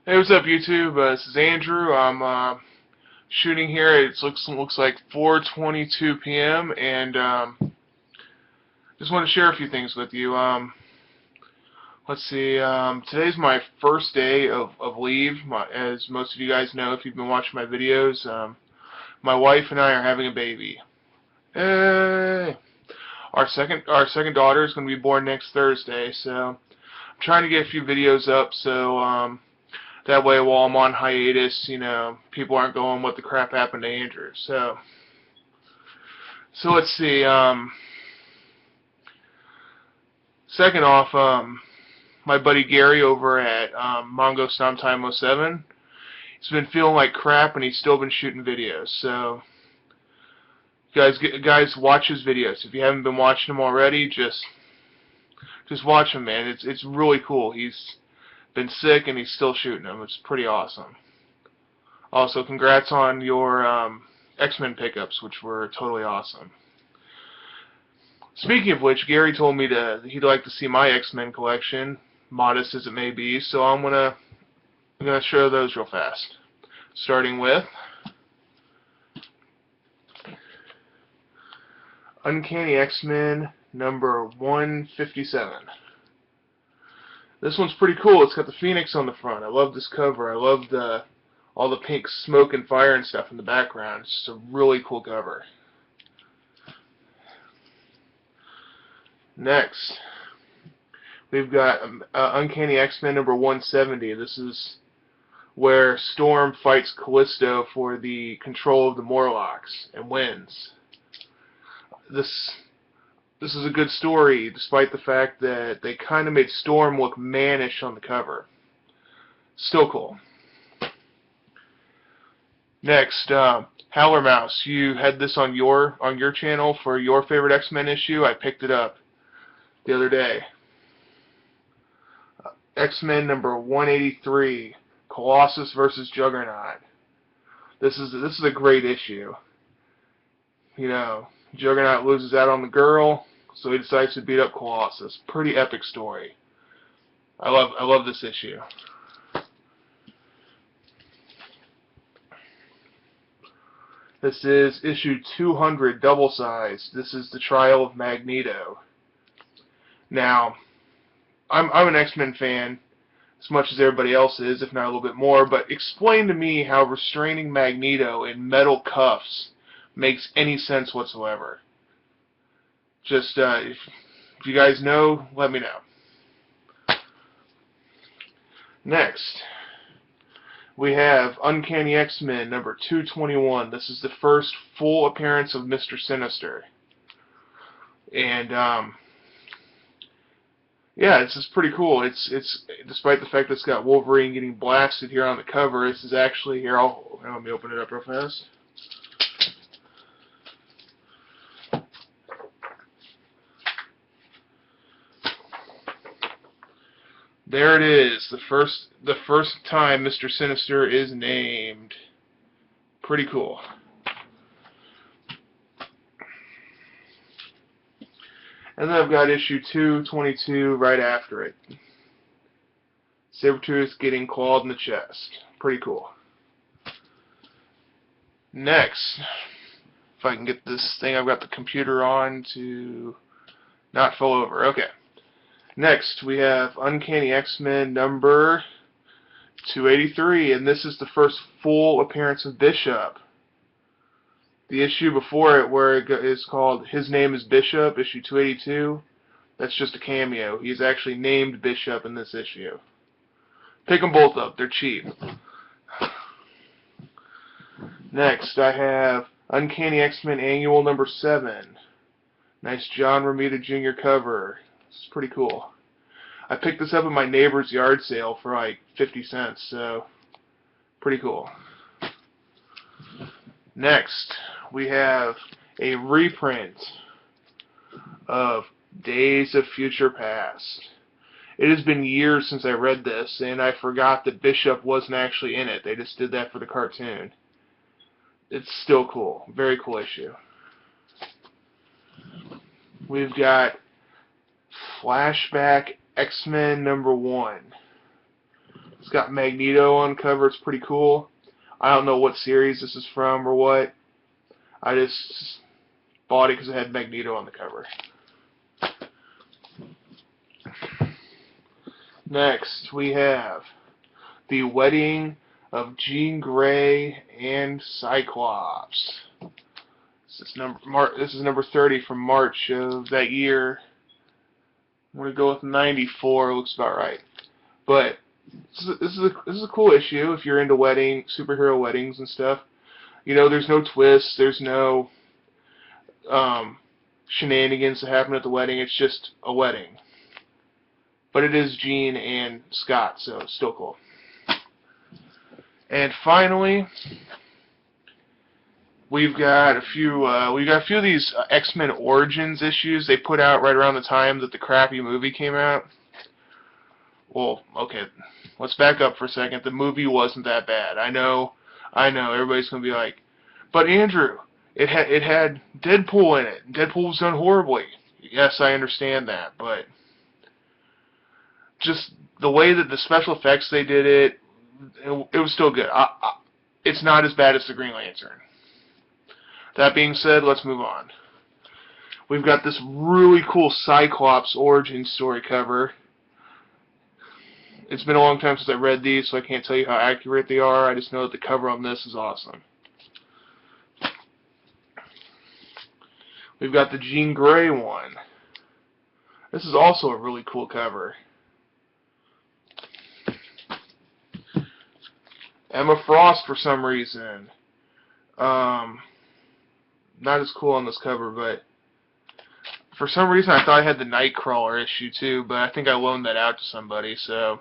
Hey, what's up, YouTube? This is Andrew. I'm shooting here. It looks like 4:22 p.m. and just want to share a few things with you. Let's see. Today's my first day of leave. As most of you guys know, if you've been watching my videos, my wife and I are having a baby. Hey! Our second daughter is going to be born next Thursday. So I'm trying to get a few videos up. So that way, while I'm on hiatus, people aren't going, "What the crap happened to Andrew?" So let's see. Second off, my buddy Gary over at Mongo Stomptime 07, he's been feeling like crap, and he's still been shooting videos. So, guys, watch his videos. If you haven't been watching them already, just watch them, man. It's really cool. He's been sick, and he's still shooting them. It's pretty awesome. Also, congrats on your X-Men pickups, which were totally awesome. Speaking of which, Gary told me he'd like to see my X-Men collection, modest as it may be, so I'm gonna show those real fast. Starting with Uncanny X-Men number 157. This one's pretty cool. It's got the Phoenix on the front. I love this cover. I love all the pink smoke and fire and stuff in the background. It's just a really cool cover. Next, we've got Uncanny X-Men number 170. This is where Storm fights Callisto for the control of the Morlocks and wins. This is a good story, despite the fact that they kind of made Storm look mannish on the cover. Still cool. Next, Howler Mouse. You had this on your channel for your favorite X-Men issue. I picked it up the other day. X-Men number 183, Colossus versus Juggernaut. This is a great issue. Juggernaut loses out on the girl, so he decides to beat up Colossus. Pretty epic story. I love this issue. This is issue 200, double-sized. This is the Trial of Magneto. Now, I'm an X-Men fan, as much as everybody else is, if not a little bit more, but explain to me how restraining Magneto in metal cuffs makes any sense whatsoever. Just, if you guys know, let me know. Next, we have Uncanny X-Men number 221. This is the first full appearance of Mr. Sinister. And, yeah, this is pretty cool. It's despite the fact that it's got Wolverine getting blasted here on the cover, this is actually here. Let me open it up real fast. There it is. The first time Mr. Sinister is named. Pretty cool. And then I've got issue 222 right after it. Sabretooth getting clawed in the chest. Pretty cool. Next, if I can get this thing I've got the computer on to not fall over. Okay. Next, we have Uncanny X-Men number 283, and this is the first full appearance of Bishop. The issue before it, where it is called His Name is Bishop, issue 282, that's just a cameo. He's actually named Bishop in this issue. Pick them both up. They're cheap. Next, I have Uncanny X-Men Annual number 7. Nice John Romita Jr. cover. This is pretty cool. I picked this up at my neighbor's yard sale for like 50 cents, so pretty cool. Next, we have a reprint of Days of Future Past. It has been years since I read this, and I forgot that Bishop wasn't actually in it. They just did that for the cartoon. It's still cool. Very cool issue. We've got Flashback X-Men number 1. It's got Magneto on cover. It's pretty cool. I don't know what series this is from or what. I just bought it because it had Magneto on the cover. Next, we have The Wedding of Jean Grey and Cyclops. This is number 30 from March of that year. I'm going to go with 94. Looks about right. But this is a cool issue if you're into superhero weddings and stuff. You know, there's no twists. There's no shenanigans that happen at the wedding. It's just a wedding. But it is Jean and Scott, so it's still cool. And finally, we've got a few of these X-Men Origins issues they put out right around the time that the crappy movie came out. Well, okay, let's back up for a second. The movie wasn't that bad. I know, everybody's gonna be like, but Andrew, it had Deadpool in it. Deadpool was done horribly. Yes, I understand that, but just the way that the special effects they did it was still good. It's not as bad as the Green Lantern. That being said, let's move on. We've got this really cool Cyclops origin story cover. It's been a long time since I read these, so I can't tell you how accurate they are. I just know that the cover on this is awesome. We've got the Jean Grey one. This is also a really cool cover. Emma Frost, for some reason. Not as cool on this cover, but for some reason I thought I had the Nightcrawler issue too, but I think I loaned that out to somebody, so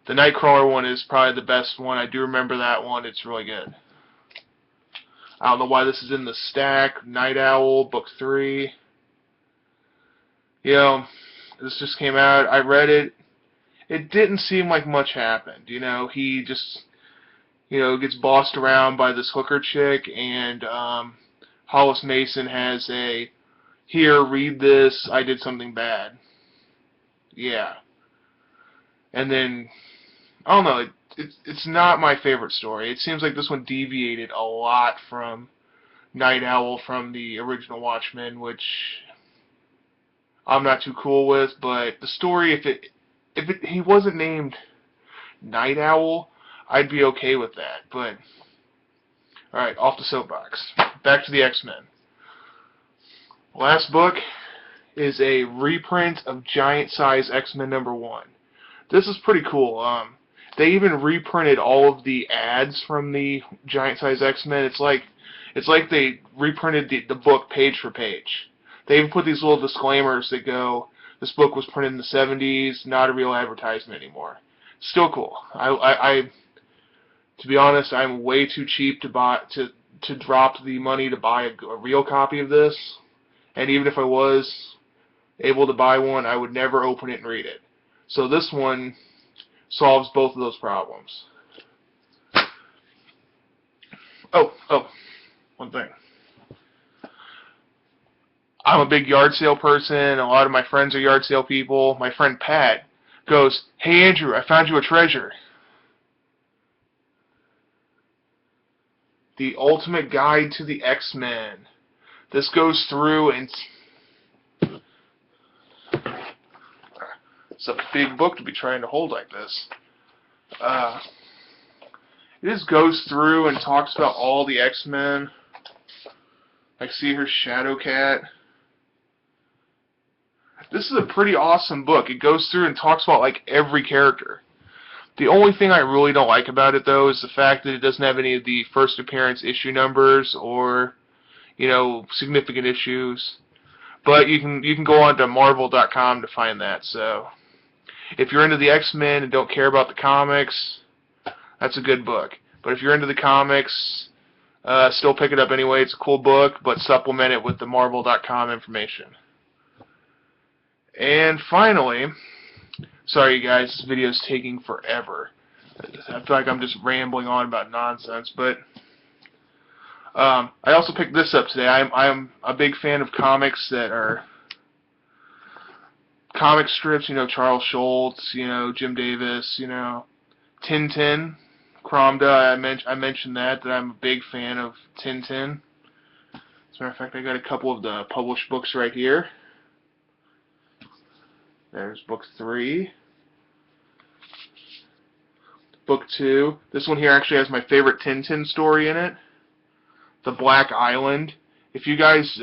the Nightcrawler one is probably the best one. I do remember that one. It's really good. I don't know why this is in the stack. Night Owl, book 3. You know, this just came out. I read it. It didn't seem like much happened. You know, he just, gets bossed around by this hooker chick, and Hollis Mason has a, here, read this, I did something bad. Yeah. And then, I don't know, it's not my favorite story. It seems like this one deviated a lot from Night Owl from the original Watchmen, which I'm not too cool with, but the story, if he wasn't named Night Owl, I'd be okay with that, but alright, off the soapbox. Back to the X-Men. Last book is a reprint of Giant Size X-Men #1. This is pretty cool. They even reprinted all of the ads from the Giant Size X-Men. It's like they reprinted the book page for page. They even put these little disclaimers that go, this book was printed in the 70s, not a real advertisement anymore. Still cool. To be honest, I'm way too cheap to drop the money to buy a real copy of this. And even if I was able to buy one, I would never open it and read it. So this one solves both of those problems. Oh, one thing. I'm a big yard sale person. A lot of my friends are yard sale people. My friend Pat goes, "Hey Andrew, I found you a treasure. The Ultimate Guide to the X-Men." This goes through and it's a big book to be trying to hold like this. It just goes through and talks about all the X-Men. I see her Shadowcat. This is a pretty awesome book. It goes through and talks about like every character. The only thing I really don't like about it though is the fact that it doesn't have any of the first appearance issue numbers or significant issues. But you can go on to Marvel.com to find that. So if you're into the X-Men and don't care about the comics, that's a good book. But if you're into the comics, still pick it up anyway. It's a cool book, but supplement it with the Marvel.com information. And finally, sorry you guys, this video is taking forever. I feel like I'm just rambling on about nonsense, but I also picked this up today. I'm a big fan of comics that are comic strips, Charles Schultz, Jim Davis, Tintin, Cromda. I mentioned that I'm a big fan of Tintin. As a matter of fact, I got a couple of the published books right here. There's book 3. Book 2. This one here actually has my favorite Tintin story in it, The Black Island. If you guys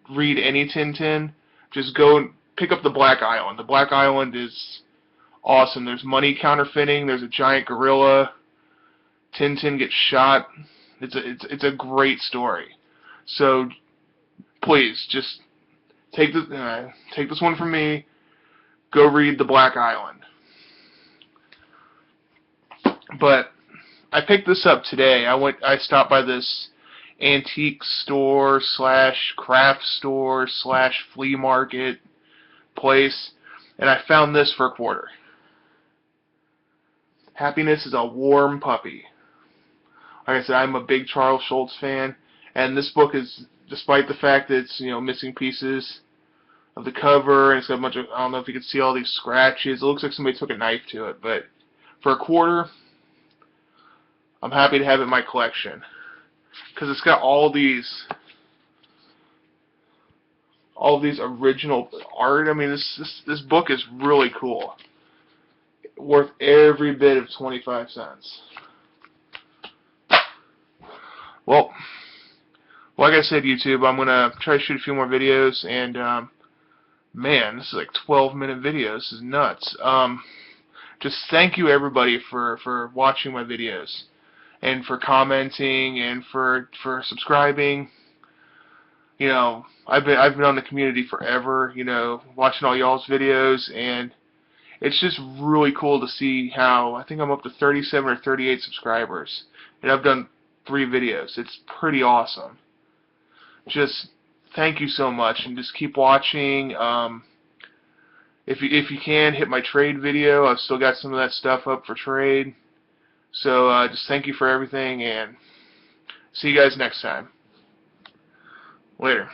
read any Tintin, just go and pick up The Black Island. The Black Island is awesome. There's money counterfeiting. There's a giant gorilla. Tintin gets shot. It's a great story. So please just take this one from me. Go read The Black Island. But I picked this up today. I stopped by this antique store / craft store / flea market place, and I found this for $1. Happiness is a warm puppy. Like I said, I'm a big Charles Schulz fan, and this book is, despite the fact that it's missing pieces of the cover, and it's got a bunch of, I don't know if you can see all these scratches. It looks like somebody took a knife to it, but for $1, I'm happy to have it in my collection because it's got all these original art. I mean, this book is really cool. Worth every bit of 25 cents. Well, like I said, YouTube, I'm gonna try to shoot a few more videos, and man, this is like 12-minute videos. This is nuts. Just thank you everybody for watching my videos, and for commenting, and for subscribing. I've been on the community forever, watching all y'all's videos, and it's just really cool to see how I think I'm up to 37 or 38 subscribers, and I've done 3 videos. It's pretty awesome. Just thank you so much, and just keep watching. If you can, hit my trade video. I've still got some of that stuff up for trade. So just thank you for everything, and see you guys next time. Later.